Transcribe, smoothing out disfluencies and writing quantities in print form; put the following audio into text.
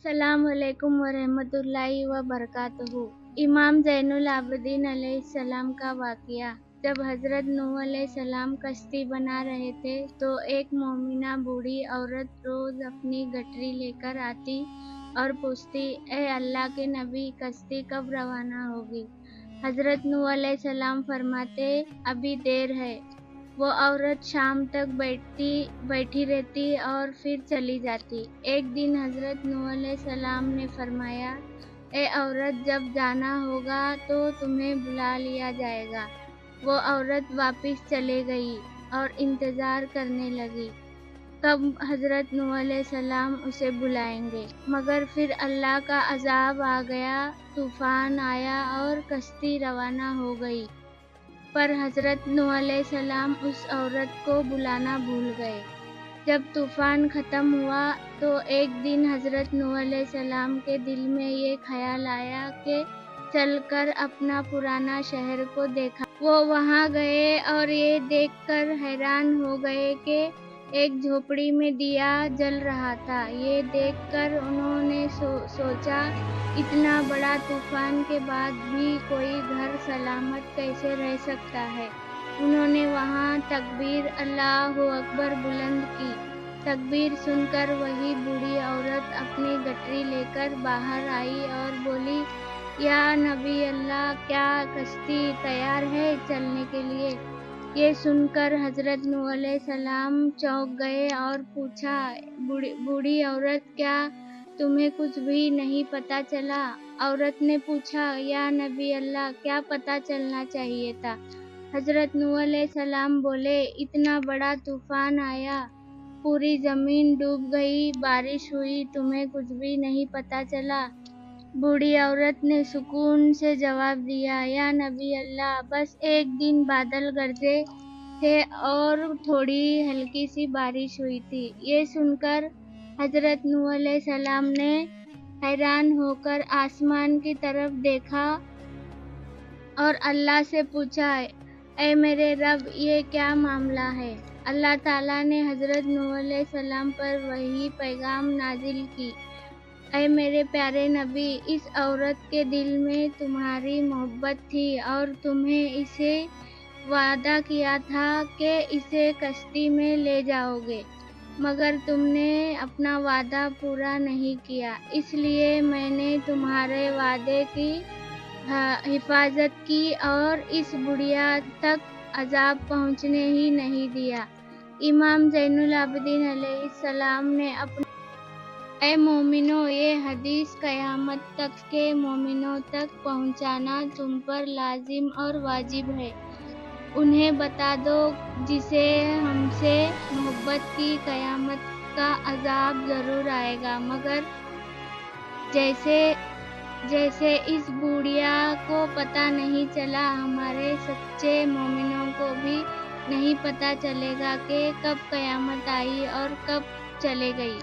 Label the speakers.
Speaker 1: अस्सलाम वालेकुम वरहमतुल्लाहि व बरकातहू। इमाम ज़ैनुल आबिदीन अलैहिस्सलाम का वाक़या। जब हज़रत नूह अलैहिस्सलाम कश्ती बना रहे थे तो एक मोमिना बूढ़ी औरत रोज़ अपनी गठरी लेकर आती और पूछती, ए अल्लाह के नबी, कश्ती कब रवाना होगी? हज़रत नूह अलैहिस्सलाम फरमाते, अभी देर है। वो औरत शाम तक बैठी रहती और फिर चली जाती। एक दिन हज़रत नूह अलैहिस्सलाम ने फरमाया, ए औरत, जब जाना होगा तो तुम्हें बुला लिया जाएगा। वो औरत वापस चले गई और इंतज़ार करने लगी कब हज़रत नूह अलैहिस्सलाम उसे बुलाएंगे, मगर फिर अल्लाह का अज़ाब आ गया, तूफ़ान आया और कश्ती रवाना हो गई। पर हज़रत नूह अलैहिस्सलाम उस औरत को बुलाना भूल गए। जब तूफ़ान ख़त्म हुआ तो एक दिन हज़रत नूह अलैहिस्सलाम के दिल में ये ख़याल आया कि चलकर अपना पुराना शहर को देखा। वो वहाँ गए और ये देखकर हैरान हो गए कि एक झोपड़ी में दिया जल रहा था। ये देखकर उन्होंने सोचा, इतना बड़ा तूफ़ान के बाद भी कोई घर सलामत कैसे रह सकता है। उन्होंने वहाँ तकबीर अल्लाहु अकबर बुलंद की। तकबीर सुनकर वही बूढ़ी औरत अपनी गठरी लेकर बाहर आई और बोली, या नबी अल्लाह, क्या कश्ती तैयार है चलने के लिए? ये सुनकर हज़रत नूह अलैहिस्सलाम चौंक गए और पूछा, बूढ़ी औरत, क्या तुम्हें कुछ भी नहीं पता चला? औरत ने पूछा, या नबी अल्लाह, क्या पता चलना चाहिए था? हज़रत नूह अलैहिस्सलाम बोले, इतना बड़ा तूफ़ान आया, पूरी ज़मीन डूब गई, बारिश हुई, तुम्हें कुछ भी नहीं पता चला? बूढ़ी औरत ने सुकून से जवाब दिया, या नबी अल्लाह, बस एक दिन बादल गरजे थे और थोड़ी हल्की सी बारिश हुई थी। ये सुनकर हज़रत नूह अलैहिस्सलाम ने हैरान होकर आसमान की तरफ देखा और अल्लाह से पूछा, ऐ मेरे रब, ये क्या मामला है? अल्लाह ताला ने हज़रत नूह अलैहिस्सलाम पर वही पैगाम नाजिल की, ऐ मेरे प्यारे नबी, इस औरत के दिल में तुम्हारी मोहब्बत थी और तुम्हें इसे वादा किया था कि इसे कश्ती में ले जाओगे, मगर तुमने अपना वादा पूरा नहीं किया, इसलिए मैंने तुम्हारे वादे की हिफाजत की और इस बुढ़िया तक अजाब पहुँचने ही नहीं दिया। इमाम ज़ैनुल आबिदीन अलैहिस्सलाम ने अपने ऐ मोमिनो, ये हदीस क़यामत तक के मोमिनों तक पहुँचाना तुम पर लाजिम और वाजिब है। उन्हें बता दो, जिसे हमसे मोहब्बत की, क़यामत का अज़ाब ज़रूर आएगा, मगर जैसे इस बुढ़िया को पता नहीं चला, हमारे सच्चे मोमिनों को भी नहीं पता चलेगा कि कब क़यामत आई और कब चले गई।